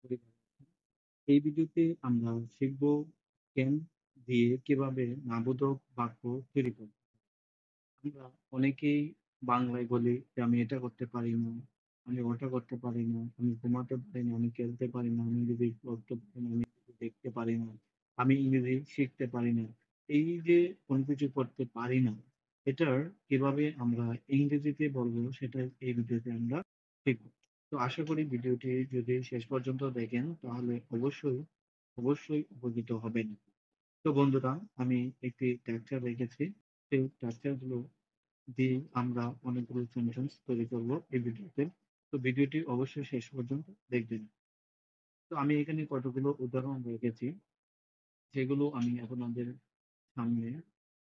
পরিবার। এই ভিডিওতে আমরা শিখব ক্যান দিয়ে কিভাবে নাবোধক বাক্য তৈরি করব। আমরা অনেকেই বাংলায় বলি যে আমি এটা করতে পারি না, আমি ওটা করতে পারি না, আমি ঘুমাতে পারি না, আমি খেলতে পারি না, আমি ইংরেজি পড়তে পারি না, আমি ইংরেজি দেখতে পারি না, আমি ইংরেজি শিখতে পারি না। এই যে কোনো কিছু করতে পারি না, এটার কিভাবে আমরা ইংরেজিতে বলবো সেটা এই ভিডিওতে আমরা শিখব। তো আশা করি ভিডিওটি যদি শেষ পর্যন্ত দেখেন তাহলে অবশ্যই উপকৃত হবেন। তো বন্ধুরা, আমি একটি স্ট্রাকচার রেখেছি। সেই স্ট্রাকচার গুলো দিয়ে আমরা অনেকগুলো সেন্টেন্স তৈরি করব এই ভিডিওতে। তো ভিডিওটি অবশ্যই শেষ পর্যন্ত দেখবেন। তো আমি এখানে কতগুলো উদাহরণ রেখেছি, যেগুলো আমি আপনাদের সামনে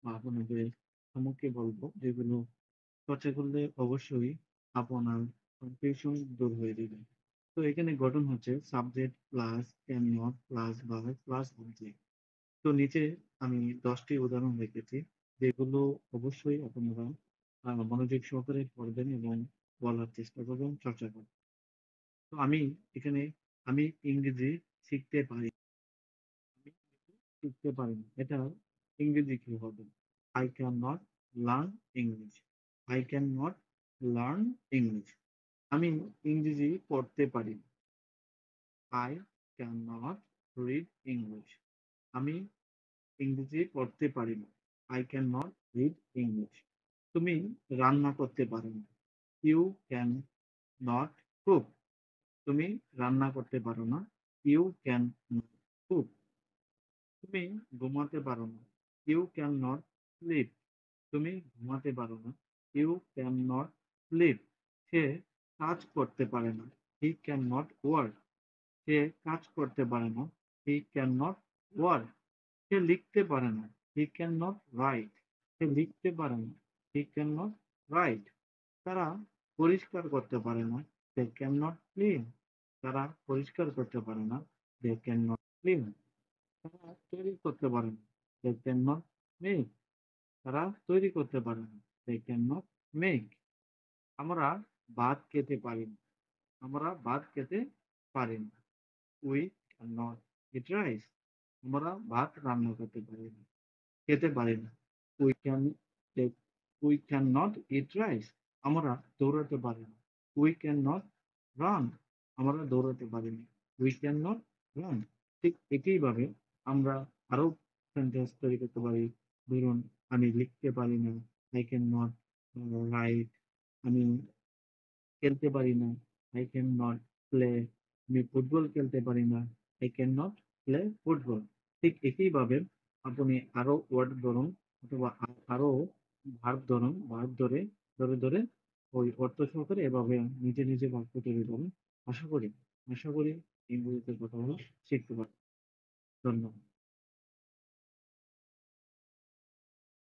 বা আপনাদের সম্মুখে বলবো, যেগুলো চর্চা করলে অবশ্যই আপনার কনফিউশন দূর হয়ে যাবে। তো এখানে গঠন হচ্ছে subject plus can not plus verb plus object. তো নিচে আমি ১০ টি উদাহরণ রেখেছি, যেগুলো অবশ্যই আপনারা মনোযোগ সহকারে পড়বেন এবং বলার চেষ্টা করবেন, চর্চা করবেন। তো এখানে আমি ইংরেজি শিখতে পারি। আমি শিখতে পারি না। এটা ইংরেজি কি হবে? I cannot learn English. I cannot learn English. আমি ইংরেজি পড়তে পারি না। I cannot read English. আমি ইংরেজি পড়তে পারি না। I cannot read English. তুমি রান্না করতে পারো না। You can not cook. তুমি রান্না করতে পারো না। You can not cook. তুমি ঘুমাতে পারো না। You cannot sleep. তুমি ঘুমাতে পারো না। You cannot sleep. সে কাজ করতে পারে না। He cannot work. সে কাজ করতে পারে না। He cannot work. সে লিখতে পারে না। He cannot write. সে লিখতে পারে না। He cannot write. তারা পরিষ্কার করতে পারে না। They cannot clean. তারা পরিষ্কার করতে পারে না। They cannot clean. তারা তৈরি করতে পারে না। They cannot make. তারা তৈরি করতে পারে না। They cannot make. আমরা ভাত খেতে পারি না। আমরা ভাত খেতে পারি না। We cannot eat rice. আমরা ভাত রান্না করতে পারি না। খেতে পারি না। We can take we cannot eat rice. আমরা দৌড়াতে পারি না। We cannot run. আমরা দৌড়াতে পারি না। We cannot run. ঠিক একইভাবে আমরা আরো সেন্টেন্স তৈরি করতে পারি। ধরুন, আমি লিখতে পারি না। I cannot write. আমি খেলতে পারি না। I cannot play. আমি ফুটবল খেলতে পারি না। I cannot play football. ঠিক একইভাবে আপনি আরো ওয়ার্ড ধরুন অথবা আরো ভার্ব ধরে ওই অর্থ সহকারে এভাবে নিজে বাক্য তৈরি করুন। আশা করি আশা করি ইংরেজিতে কথা বলা শিখতে পারবেন। ধন্যবাদ।